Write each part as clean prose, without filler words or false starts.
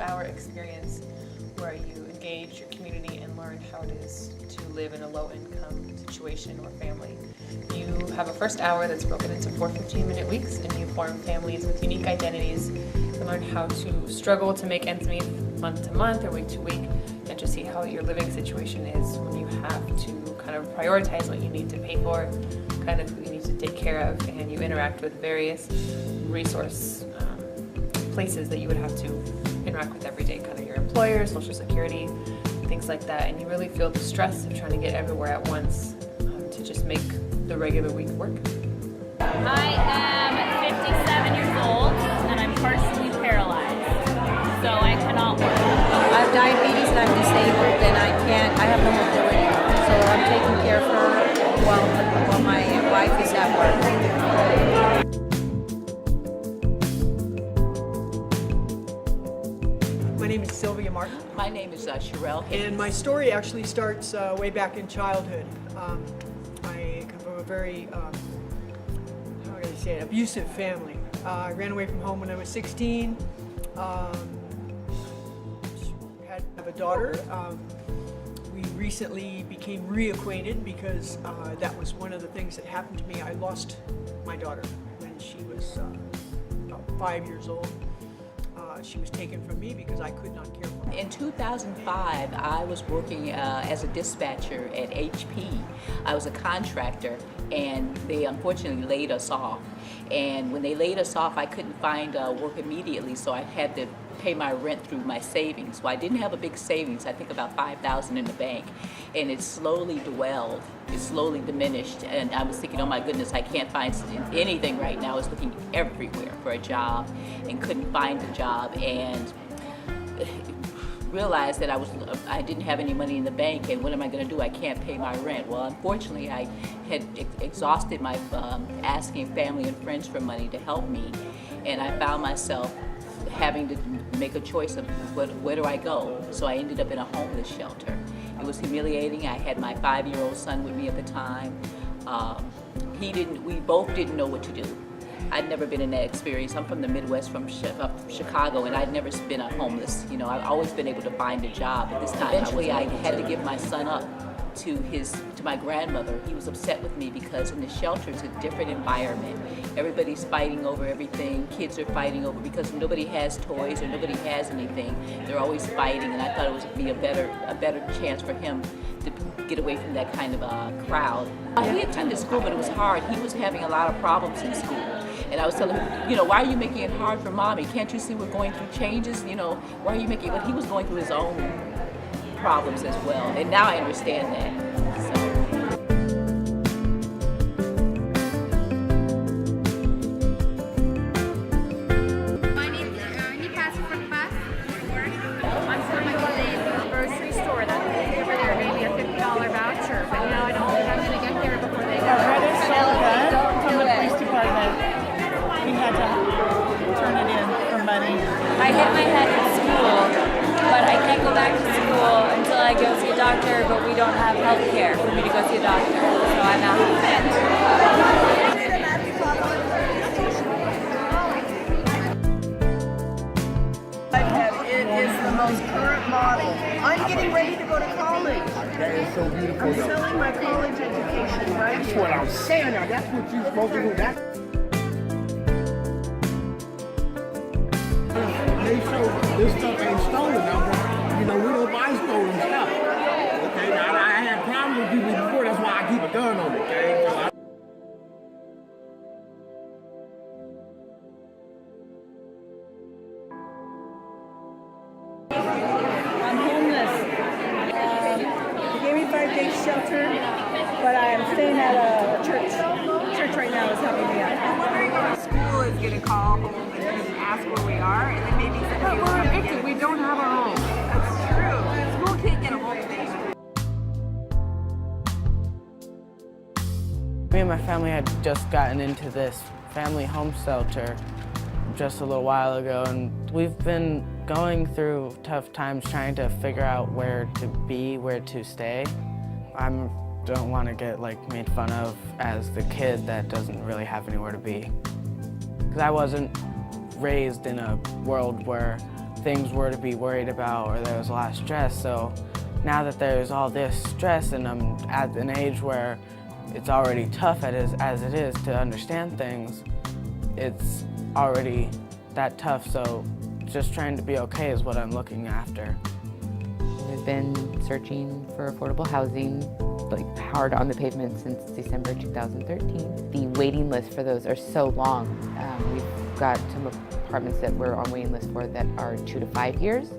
hour experience where you engage your community and learn how it is to live in a low-income situation or family. You have a first hour that's broken into 4 15-minute weeks, and you form families with unique identities and learn how to struggle to make ends meet month to month or week to week, and to see how your living situation is when you have to kind of prioritize what you need to pay for, kind of who you need to take care of, and you interact with various resource places that you would have to interact with every day, kind of your employer, Social Security, things like that, and you really feel the stress of trying to get everywhere at once to just make the regular week work. I am 57 years old and I'm partially paralyzed, so I cannot work. I have diabetes and I'm disabled and I have no mobility, so I'm taking care of her while my wife is at work. My name is Sylvia Martin. My name is Sherelle Hayes. And my story actually starts way back in childhood. I come from a very, how can I say it, abusive family. I ran away from home when I was 16. Have a daughter. We recently became reacquainted because that was one of the things that happened to me. I lost my daughter when she was about 5 years old. She was taken from me because I could not care for her. In 2005, I was working as a dispatcher at HP. I was a contractor, and they unfortunately laid us off. And when they laid us off, I couldn't find work immediately, so I had to pay my rent through my savings. So I didn't have a big savings, I think about $5,000 in the bank. And it slowly dwindled, it slowly diminished. And I was thinking, oh my goodness, I can't find anything right now. I was looking everywhere for a job and couldn't find a job. And realized that I didn't have any money in the bank, and what am I going to do? I can't pay my rent. Well, unfortunately, I had exhausted my asking family and friends for money to help me, and I found myself having to make a choice of where do I go? So I ended up in a homeless shelter. It was humiliating. I had my 5-year-old son with me at the time. We both didn't know what to do. I'd never been in that experience. I'm from the Midwest, from Chicago, and I'd never been homeless. You know, I've always been able to find a job. At this time, eventually, I had to give my son up to my grandmother. He was upset with me because in the shelter, it's a different environment. Everybody's fighting over everything. Kids are fighting over because nobody has toys or nobody has anything. They're always fighting, and I thought it would be a better chance for him to get away from that kind of crowd. He attended school, but it was hard. He was having a lot of problems in school. And I was telling him, you know, why are you making it hard for mommy? Can't you see we're going through changes? You know, why are you making it? But he was going through his own problems as well. And now I understand that. So. My name is Ernie, passes from class. I'm from a grocery store. That over there gave me a $50 voucher, but now I don't think I'm going to get there before they go. Heather Sullivan from the police department. We had to turn it in for money. I hit my head in school, but I can't go back to school until I go see a doctor, but we don't have health care for me to go see a doctor, so I'm out of bed. It is the most current model. I'm getting ready to go to college. That is so beautiful. I'm selling my college education right That's here. what I'm saying now. That's what you're supposed to do. Make sure this stuff ain't stolen now, but you know, we don't buy stolen stuff. Okay, now I had problems with people before, that's why I keep a gun on me, okay? So I'm homeless. They gave me 5 days shelter, but I am staying at a church. Church right now is helping me out. School is going to call home and ask where we are, and then maybe say, oh, we're evicted. We don't have our home. That's true. School can't get a hold of things. Me and my family had just gotten into this family home shelter just a little while ago, and we've been going through tough times trying to figure out where to be, where to stay. I don't want to get made fun of as the kid that doesn't really have anywhere to be. Because I wasn't raised in a world where things were to be worried about or there was a lot of stress. So now that there's all this stress and I'm at an age where it's already tough as it is to understand things, it's already that tough. So just trying to be okay is what I'm looking after. We've been searching for affordable housing, like hard on the pavement since December 2013. The waiting lists for those are so long. We've got some apartments that we're on waiting lists for that are 2 to 5 years,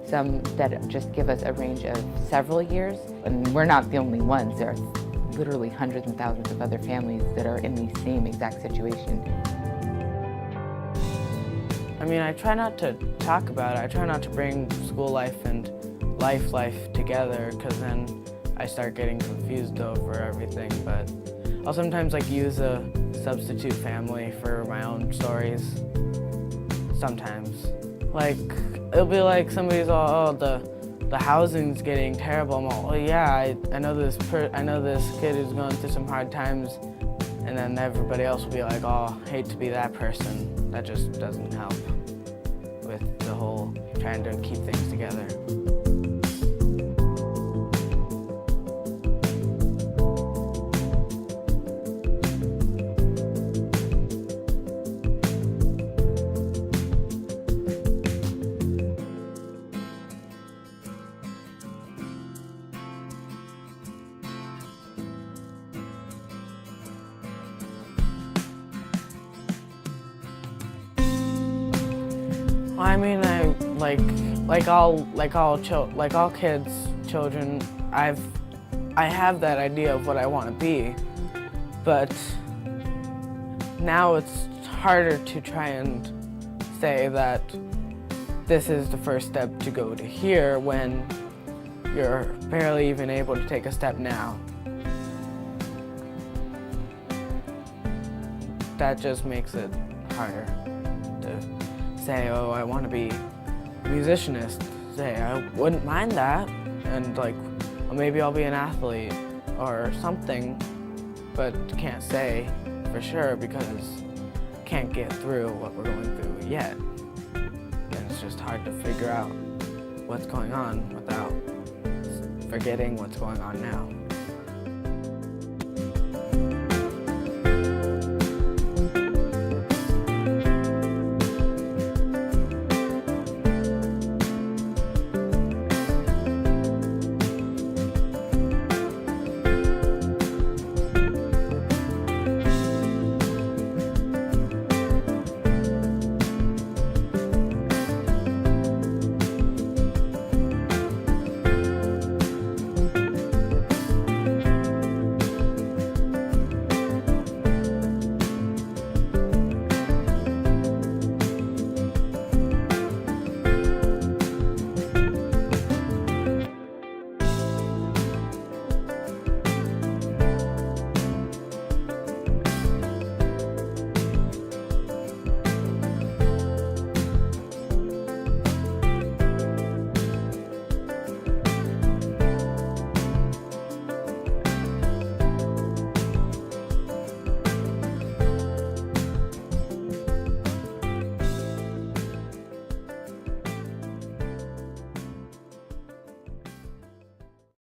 some that just give us a range of several years. And we're not the only ones. There are literally hundreds and thousands of other families that are in the same exact situation. I mean, I try not to talk about it. I try not to bring school life and life together, because then I start getting confused over everything. But I'll sometimes like use a substitute family for my own stories. Sometimes, like it'll be like somebody's all, oh, the housing's getting terrible. I'm all, oh yeah, I know this kid who's going through some hard times, and then everybody else will be like, oh, hate to be that person. That just doesn't help with the whole trying to keep things together. I mean, like all kids, children, I have that idea of what I want to be, but now it's harder to try and say that this is the first step to go to here when you're barely even able to take a step now. That just makes it harder to say, oh, I want to be a musicianist. Say, I wouldn't mind that, and like, well, maybe I'll be an athlete or something, but can't say for sure because can't get through what we're going through yet. And it's just hard to figure out what's going on without forgetting what's going on now.